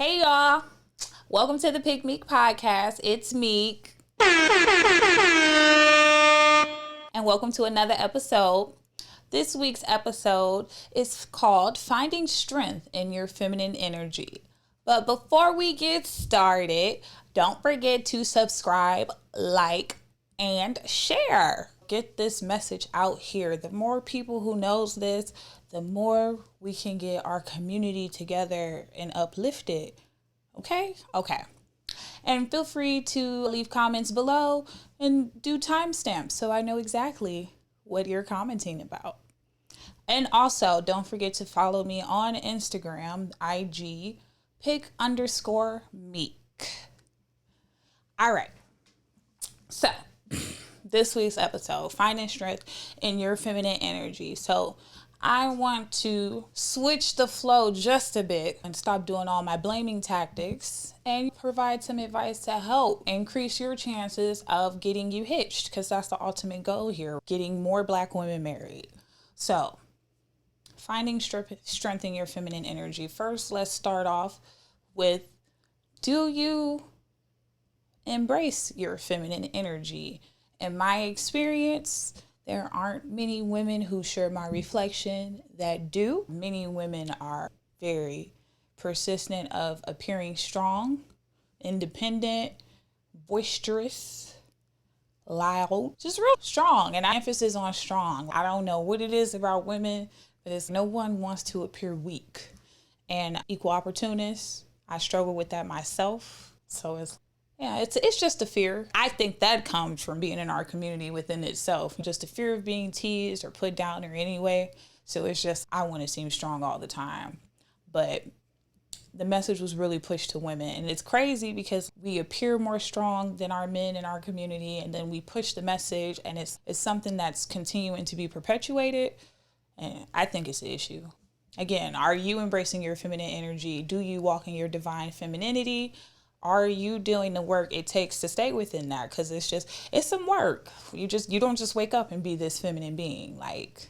Hey y'all, welcome to the Pick Meek podcast. It's Meek, and welcome to another episode. This week's episode is called Finding Strength in Your Feminine Energy. But before we get started, don't forget to subscribe, like, and share. Get this message out here. The more people who knows this, the more we can get our community together and uplifted. Okay? Okay. And feel free to leave comments below and do timestamps so I know exactly what you're commenting about. And also, don't forget to follow me on Instagram, IG, pick_meek. All right. So, this week's episode, finding strength in your feminine energy. So, I want to switch the flow just a bit and stop doing all my blaming tactics and provide some advice to help increase your chances of getting you hitched, because that's the ultimate goal here, getting more Black women married. So, finding strength in your feminine energy. First, let's start off with, do you embrace your feminine energy? In my experience, there aren't many women who share my reflection that do. Many women are very persistent of appearing strong, independent, boisterous, loud, just real strong. And emphasis on strong. I don't know what it is about women, but it's no one wants to appear weak. And equal opportunists, I struggle with that myself. So it's just a fear. I think that comes from being in our community within itself. Just a fear of being teased or put down or anyway. So it's just, I want to seem strong all the time. But the message was really pushed to women. And it's crazy because we appear more strong than our men in our community. And then we push the message, and it's something that's continuing to be perpetuated. And I think it's an issue. Again, are you embracing your feminine energy? Do you walk in your divine femininity? Are you doing the work it takes to stay within that? Because it's some work. You don't just wake up and be this feminine being. Like,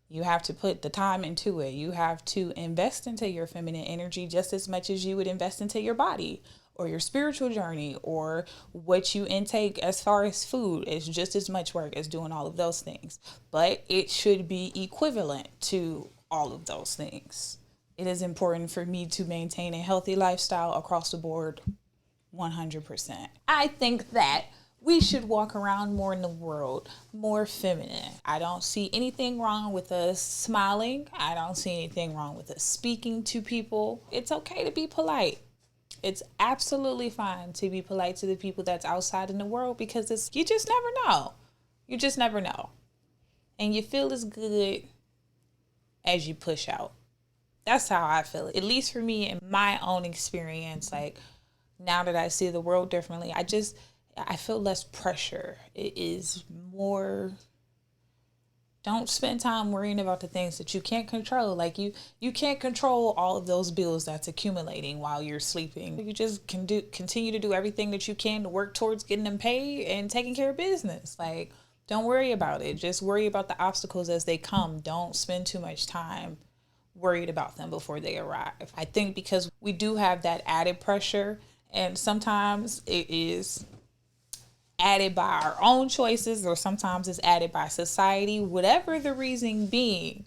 you have to put the time into it. You have to invest into your feminine energy just as much as you would invest into your body or your spiritual journey or what you intake as far as food. It's just as much work as doing all of those things. But it should be equivalent to all of those things. It is important for me to maintain a healthy lifestyle across the board, 100%. I think that we should walk around more in the world, more feminine. I don't see anything wrong with us smiling. I don't see anything wrong with us speaking to people. It's okay to be polite. It's absolutely fine to be polite to the people that's outside in the world, because you just never know. You just never know. And you feel as good as you push out. That's how I feel it. At least for me, in my own experience, like, now that I see the world differently, I feel less pressure. It is more, don't spend time worrying about the things that you can't control. Like, you can't control all of those bills that's accumulating while you're sleeping. You just continue to do everything that you can to work towards getting them paid and taking care of business. Like, don't worry about it. Just worry about the obstacles as they come. Don't spend too much time worried about them before they arrive. I think because we do have that added pressure, and sometimes it is added by our own choices, or sometimes it's added by society, whatever the reason being,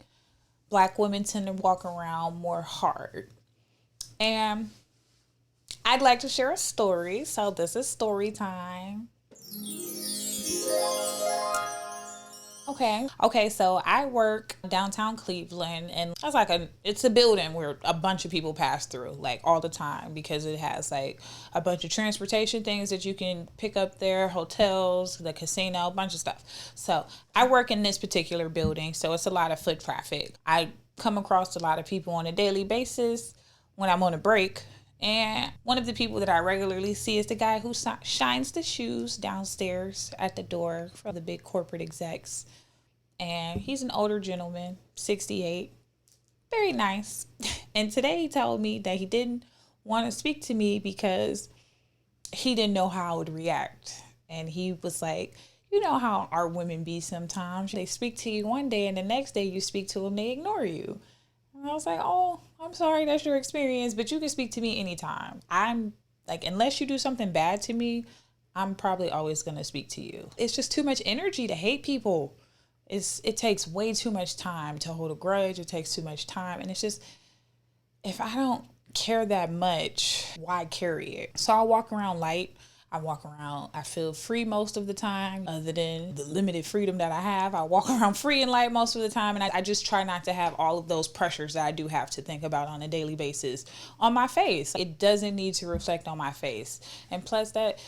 Black women tend to walk around more hard. And I'd like to share a story. So this is story time. Okay, so I work downtown Cleveland, and it's a building where a bunch of people pass through, like, all the time, because it has, like, a bunch of transportation things that you can pick up there, hotels, the casino, a bunch of stuff. So I work in this particular building, so it's a lot of foot traffic. I come across a lot of people on a daily basis when I'm on a break. And one of the people that I regularly see is the guy who shines the shoes downstairs at the door for the big corporate execs. And he's an older gentleman, 68, very nice. And today he told me that he didn't want to speak to me because he didn't know how I would react. And he was like, you know how our women be sometimes. They speak to you one day and the next day you speak to them, they ignore you. I'm And I was like, oh, I'm sorry that's your experience, but you can speak to me anytime. I'm like, unless you do something bad to me, I'm probably always going to speak to you. It's just too much energy to hate people. It takes way too much time to hold a grudge. It takes too much time. And it's just, if I don't care that much, why carry it? So I walk around light. I feel free most of the time, other than the limited freedom that I have. I walk around free and light most of the time, and I just try not to have all of those pressures that I do have to think about on a daily basis on my face. It doesn't need to reflect on my face. And plus that,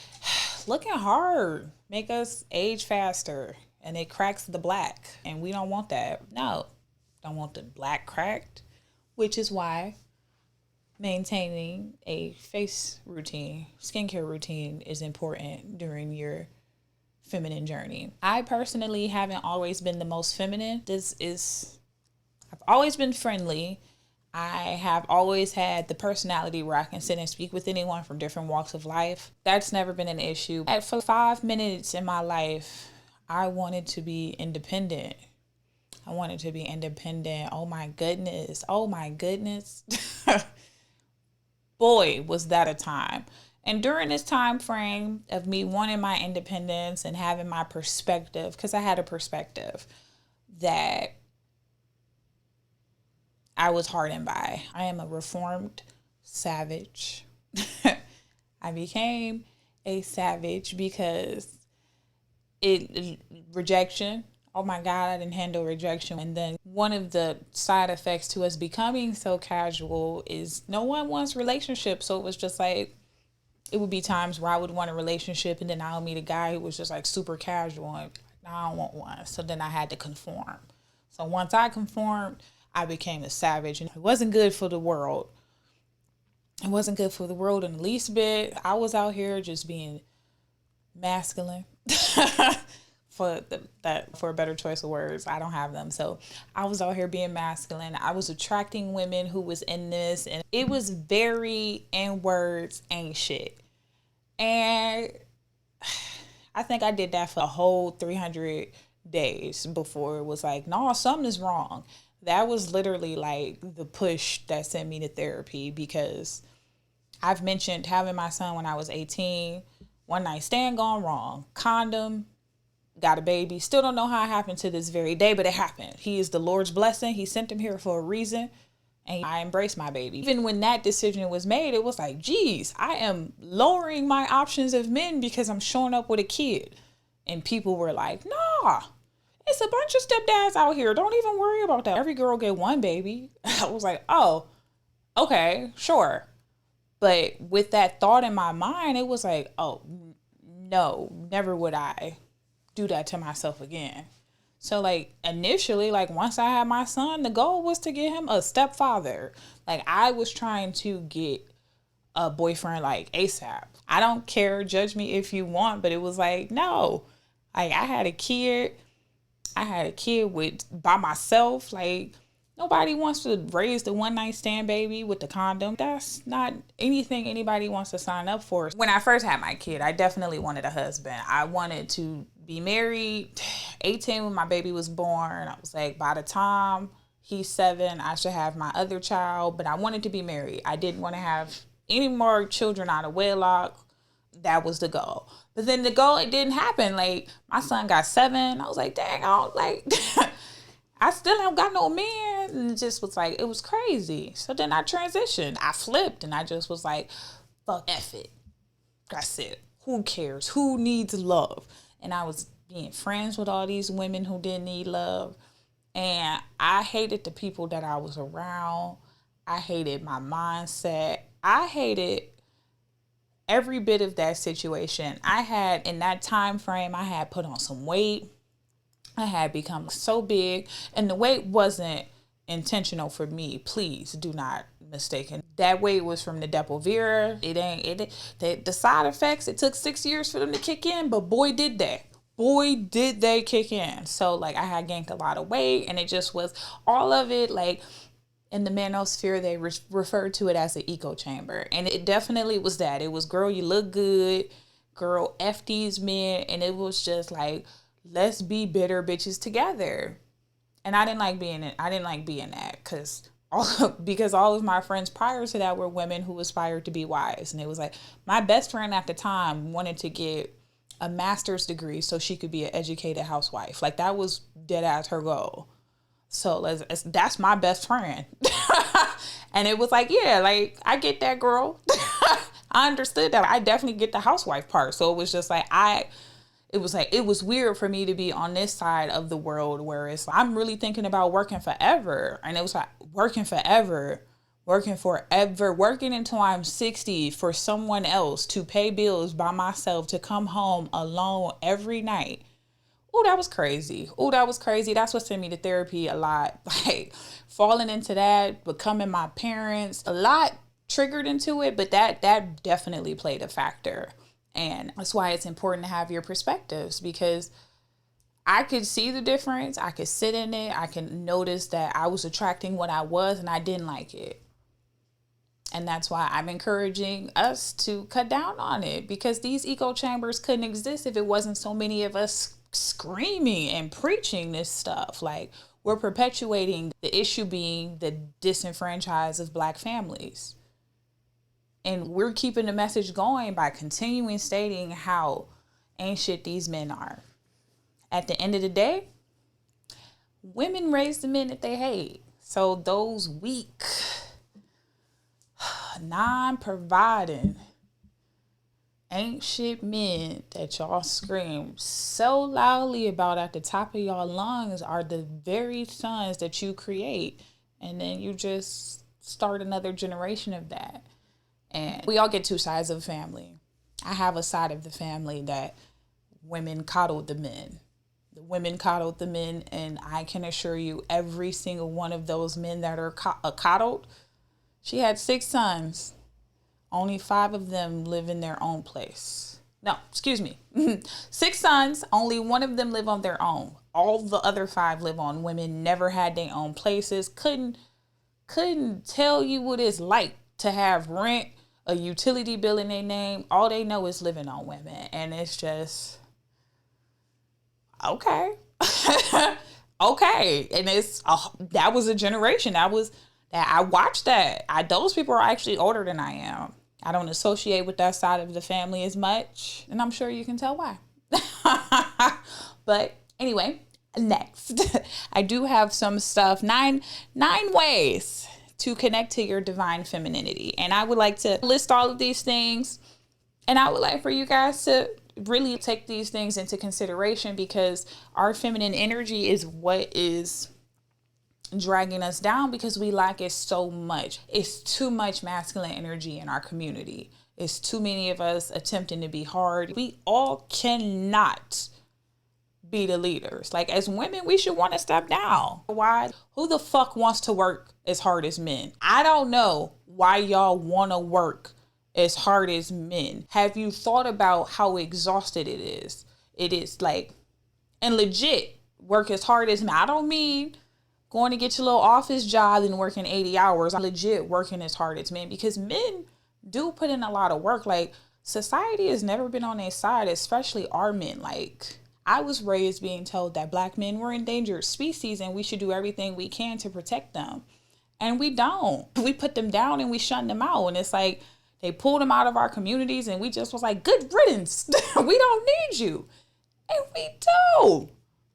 looking hard make us age faster, and it cracks the black, and we don't want that. No, don't want the black cracked, which is why maintaining a face routine, skincare routine is important during your feminine journey. I personally haven't always been the most feminine. I've always been friendly. I have always had the personality where I can sit and speak with anyone from different walks of life. That's never been an issue. For 5 minutes in my life, I wanted to be independent. Oh my goodness. Boy, was that a time. And during this time frame of me wanting my independence and having my perspective, because I had a perspective that I was hardened by. I am a reformed savage. I became a savage because rejection. Oh my God, I didn't handle rejection. And then one of the side effects to us becoming so casual is no one wants relationships. So it was just like, it would be times where I would want a relationship, and then I would meet a guy who was just like super casual, and no, I don't want one. So then I had to conform. So once I conformed, I became a savage, and it wasn't good for the world. It wasn't good for the world in the least bit. I was out here just being masculine. For a better choice of words, I don't have them. So I was out here being masculine. I was attracting women who was in this, and it was very, in words, ain't shit. And I think I did that for a whole 300 days before it was like, no, something is wrong. That was literally like the push that sent me to therapy, because I've mentioned having my son when I was 18, one night stand gone wrong, condom, got a baby. Still don't know how it happened to this very day, but it happened. He is the Lord's blessing. He sent him here for a reason, and I embraced my baby. Even when that decision was made, it was like, geez, I am lowering my options of men because I'm showing up with a kid. And people were like, nah, it's a bunch of stepdads out here. Don't even worry about that. Every girl get one baby. I was like, oh, okay, sure. But with that thought in my mind, it was like, oh, no, never would I do that to myself again. So like initially, like once I had my son, the goal was to get him a stepfather. Like I was trying to get a boyfriend like ASAP. I don't care, judge me if you want, but it was like, no. Like I had a kid by myself. Like nobody wants to raise the one night stand baby with the condom. That's not anything anybody wants to sign up for. When I first had my kid, I definitely wanted a husband. I wanted to be married. 18 when my baby was born. I was like, by the time he's 7, I should have my other child. But I wanted to be married. I didn't want to have any more children out of wedlock. That was the goal. But then the goal, it didn't happen. Like my son got 7. I was like, dang, I still haven't got no man. And it just was like, it was crazy. So then I transitioned. I flipped, and I just was like, fuck F it. That's it. Who cares? Who needs love? And I was being friends with all these women who didn't need love. And I hated the people that I was around. I hated my mindset. I hated every bit of that situation. I had, in that time frame, I had put on some weight. I had become so big, and the weight wasn't intentional for me. Please do not mistake it. That weight was from the Depo-Vera. The side effects, it took 6 years for them to kick in, but boy, did they. Boy, did they kick in. So, like, I had gained a lot of weight, and it just was all of it, like, in the manosphere, they referred to it as an echo chamber. And it definitely was that. It was, girl, you look good. Girl, F these men. And it was just like, let's be bitter bitches together. And I didn't like being that, because Because all of my friends prior to that were women who aspired to be wives. And it was like, my best friend at the time wanted to get a master's degree so she could be an educated housewife. Like, that was dead ass her goal. So that's my best friend. And it was like, yeah, like, I get that, girl. I understood that. I definitely get the housewife part. So it was just like, it was weird for me to be on this side of the world where it's like, I'm really thinking about working forever. And it was like, working forever, working until I'm 60 for someone else to pay bills by myself, to come home alone every night. Oh, that was crazy. That's what sent me to therapy a lot. Like, falling into that, becoming my parents, a lot triggered into it, but that definitely played a factor. And that's why it's important to have your perspectives, because I could see the difference. I could sit in it. I can notice that I was attracting what I was and I didn't like it. And that's why I'm encouraging us to cut down on it, because these echo chambers couldn't exist if it wasn't so many of us screaming and preaching this stuff. Like, we're perpetuating the issue being the disenfranchised of Black families. And we're keeping the message going by continuing stating how ain't shit these men are. At the end of the day, women raise the men that they hate. So those weak, non-providing, ain't shit men that y'all scream so loudly about at the top of y'all lungs are the very sons that you create. And then you just start another generation of that. And we all get two sides of the family. I have a side of the family that women coddled the men. The women coddled the men, and I can assure you, every single one of those men that are coddled, she had 6 sons. Only 5 of them live in their own place. No, excuse me. 6 sons, only 1 of them live on their own. All the other 5 live on. Women never had their own places. Couldn't tell you what it's like to have rent, a utility bill in their name. All they know is living on women. And it's just, okay. Okay. And that was a generation. That I watched that. Those people are actually older than I am. I don't associate with that side of the family as much. And I'm sure you can tell why. But anyway, next. I do have some stuff. 9 ways to connect to your divine femininity. And I would like to list all of these things. And I would like for you guys to really take these things into consideration, because our feminine energy is what is dragging us down, because we lack it so much. It's too much masculine energy in our community. It's too many of us attempting to be hard. We all cannot be the leaders. Like, as women, we should want to step down. Why? Who the fuck wants to work as hard as men? I don't know why y'all want to work as hard as men. Have you thought about how exhausted it is? It is like, and legit, work as hard as men. I don't mean going to get your little office job and working 80 hours. I'm legit working as hard as men, because men do put in a lot of work. Like, society has never been on their side, especially our men. Like, I was raised being told that Black men were endangered species and we should do everything we can to protect them. And we don't. We put them down and we shun them out. And it's like, they pulled them out of our communities and we just was like, good riddance. We don't need you. And we do.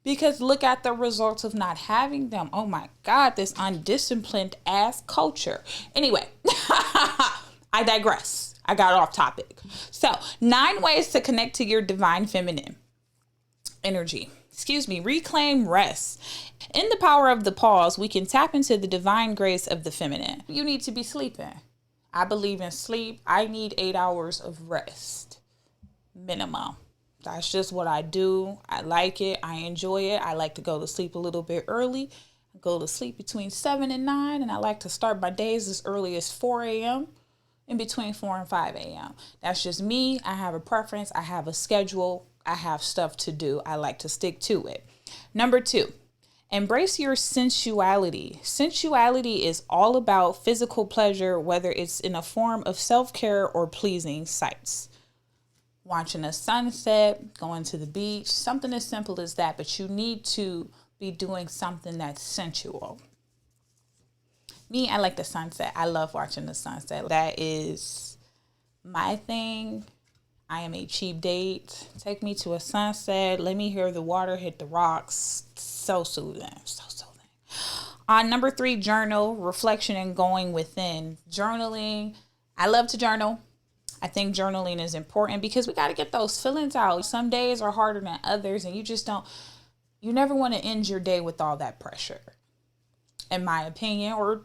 Because look at the results of not having them. Oh my God, this undisciplined ass culture. Anyway, I digress. I got off topic. So 9 ways to connect to your divine feminine energy. Reclaim rest. In the power of the pause, we can tap into the divine grace of the feminine. You need to be sleeping. I believe in sleep. I need 8 hours of rest. Minimum. That's just what I do. I like it. I enjoy it. I like to go to sleep a little bit early. I go to sleep between 7 and 9. And I like to start my days as early as 4 a.m. in between 4 and 5 a.m. That's just me. I have a preference. I have a schedule. I have stuff to do. I like to stick to it. Number 2, embrace your sensuality. Sensuality is all about physical pleasure, whether it's in a form of self-care or pleasing sights. Watching a sunset, going to the beach, something as simple as that, but you need to be doing something that's sensual. Me, I like the sunset. I love watching the sunset. That is my thing. I am a cheap date. Take me to a sunset. Let me hear the water hit the rocks. So soothing. So soothing. On number 3, journal, reflection, and going within. Journaling. I love to journal. I think journaling is important because we got to get those feelings out. Some days are harder than others, and you never want to end your day with all that pressure, in my opinion. Or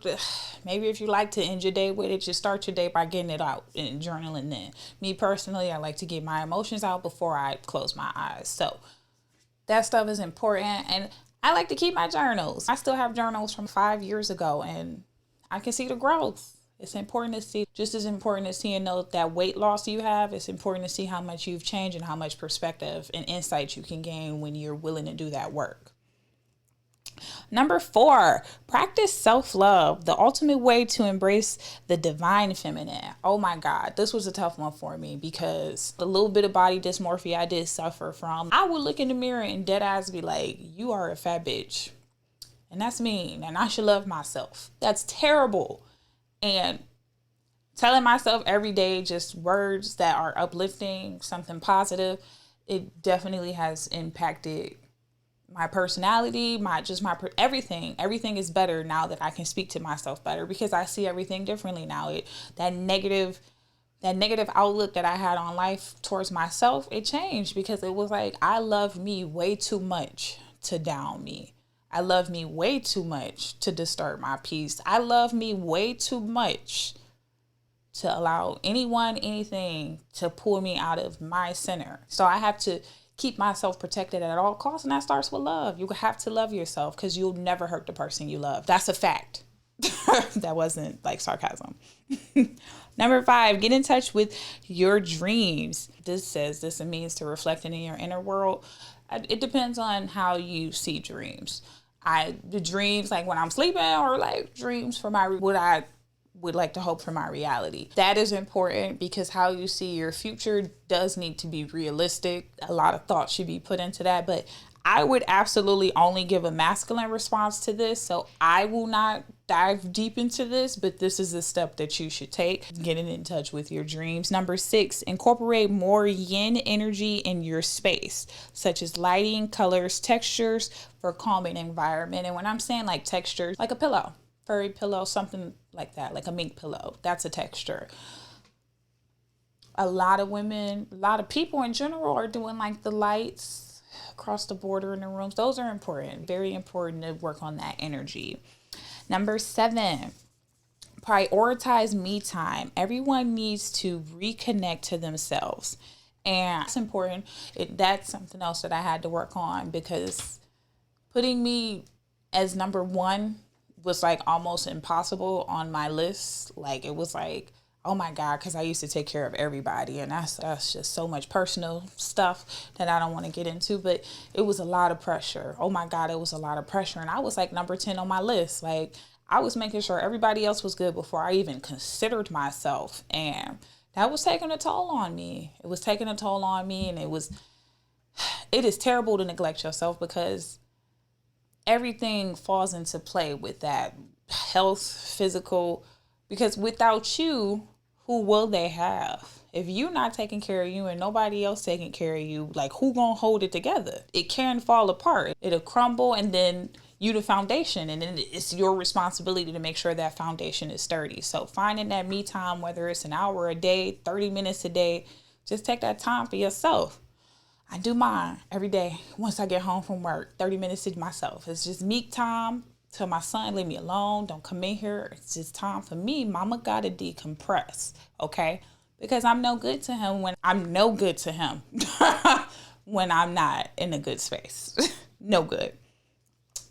maybe if you like to end your day with it, just start your day by getting it out and journaling then. Me personally, I like to get my emotions out before I close my eyes. So that stuff is important. And I like to keep my journals. I still have journals from 5 years ago, and I can see the growth. It's important to see, just as important as seeing that weight loss you have, it's important to see how much you've changed and how much perspective and insight you can gain when you're willing to do that work. Number 4, practice self-love, the ultimate way to embrace the divine feminine. Oh my God, this was a tough one for me because the little bit of body dysmorphia I did suffer from, I would look in the mirror and dead eyes be like, you are a fat bitch. And that's mean, and I should love myself. That's terrible. And telling myself every day just words that are uplifting, something positive, it definitely has impacted my personality, everything. Everything is better now that I can speak to myself better because I see everything differently now. That negative outlook that I had on life towards myself, it changed because it was like I love me way too much to down me. I love me way too much to disturb my peace. I love me way too much to allow anyone, anything to pull me out of my center. So I have to keep myself protected at all costs, and that starts with love. You have to love yourself because you'll never hurt the person you love. That's a fact. That wasn't like sarcasm. Number 5, get in touch with your dreams. This means to reflecting in your inner world. It depends on how you see dreams. The dreams like when I'm sleeping, or like dreams for what I would like to hope for my reality. That is important because how you see your future does need to be realistic. A lot of thought should be put into that, but I would absolutely only give a masculine response to this. So I will not dive deep into this, but this is a step that you should take, getting in touch with your dreams. Number 6, incorporate more yin energy in your space, such as lighting, colors, textures for calming environment. And when I'm saying like textures, like a pillow, furry pillow, something like that, like a mink pillow, that's a texture. A lot of people in general are doing like the lights across the border in the rooms. Those are important, very important to work on that energy. Number 7, prioritize me time. Everyone needs to reconnect to themselves. And it's important. That's something else that I had to work on because putting me as number 1 was like almost impossible on my list. Like it was like, oh my God, because I used to take care of everybody, and that's just so much personal stuff that I don't want to get into, but it was a lot of pressure. Oh my God, it was a lot of pressure, and I was like number 10 on my list. Like I was making sure everybody else was good before I even considered myself, and that was taking a toll on me. It was taking a toll on me, and it is terrible to neglect yourself because everything falls into play with that health, physical, because without you, who will they have? If you're not taking care of you and nobody else taking care of you, like who gonna hold it together? It can fall apart. It'll crumble, and then you the foundation, and then it's your responsibility to make sure that foundation is sturdy. So finding that me time, whether it's an hour a day, 30 minutes a day, just take that time for yourself. I do mine every day. Once I get home from work, 30 minutes to myself. It's just me time. Tell my son, leave me alone. Don't come in here. It's just time for me. Mama gotta decompress, okay? Because I'm no good to him when I'm no good to him when I'm not in a good space. No good.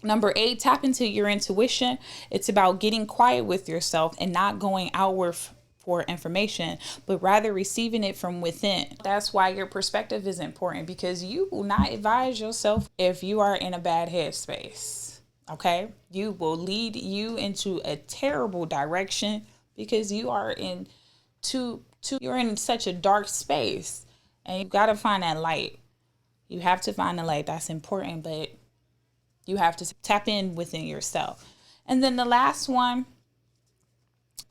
Number 8, tap into your intuition. It's about getting quiet with yourself and not going outward for information, but rather receiving it from within. That's why your perspective is important, because you will not advise yourself if you are in a bad headspace. Okay, you will lead you into a terrible direction because you are you're in such a dark space, and you got to find that light. You have to find the light. That's important, but you have to tap in within yourself. And then the last one,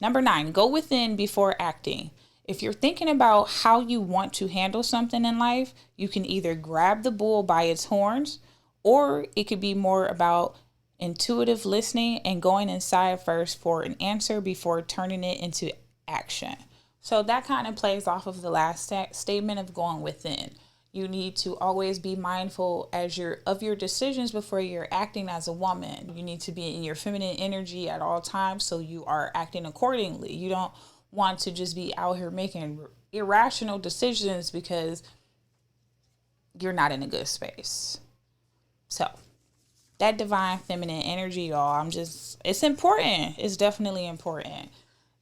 Number 9, go within before acting. If you're thinking about how you want to handle something in life, you can either grab the bull by its horns, or it could be more about intuitive listening and going inside first for an answer before turning it into action. So that kind of plays off of the last statement of going within. You need to always be mindful of your decisions before you're acting as a woman. You need to be in your feminine energy at all times so you are acting accordingly. You don't want to just be out here making irrational decisions because you're not in a good space. So that divine feminine energy, y'all, it's important. It's definitely important.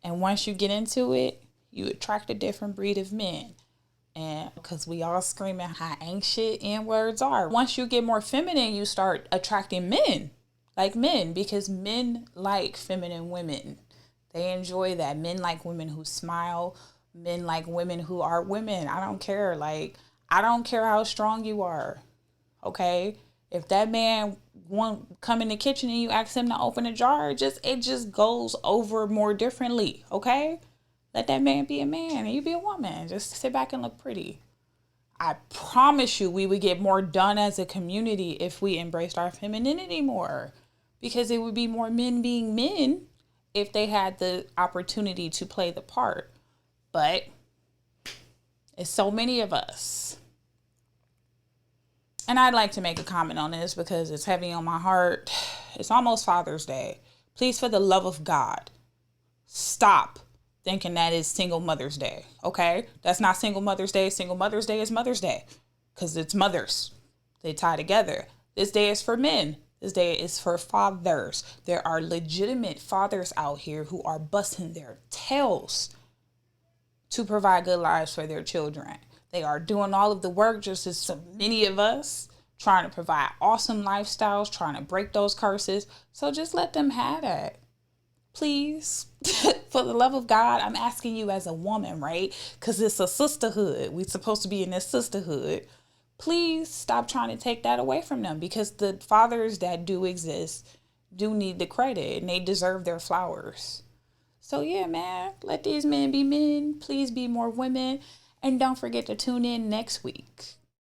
And once you get into it, you attract a different breed of men. And because we all screaming how ain't shit N-words are. Once you get more feminine, you start attracting men. Like men, because men like feminine women. They enjoy that. Men like women who smile. Men like women who are women. I don't care. I don't care how strong you are. Okay? If that man won't come in the kitchen and you ask him to open a jar, it just goes over more differently. Okay? Let that man be a man and you be a woman. Just sit back and look pretty. I promise you we would get more done as a community if we embraced our femininity more. Because it would be more men being men if they had the opportunity to play the part. But it's so many of us. And I'd like to make a comment on this because it's heavy on my heart. It's almost Father's Day. Please, for the love of God, stop thinking that is Single Mother's Day, okay? That's not Single Mother's Day. Single Mother's Day is Mother's Day because it's mothers. They tie together. This day is for men. This day is for fathers. There are legitimate fathers out here who are busting their tails to provide good lives for their children. They are doing all of the work just as so many of us, trying to provide awesome lifestyles, trying to break those curses. So just let them have that. Please, for the love of God, I'm asking you as a woman, right? Because it's a sisterhood. We're supposed to be in this sisterhood. Please stop trying to take that away from them because the fathers that do exist do need the credit and they deserve their flowers. So yeah, man, let these men be men. Please be more women. And don't forget to tune in next week.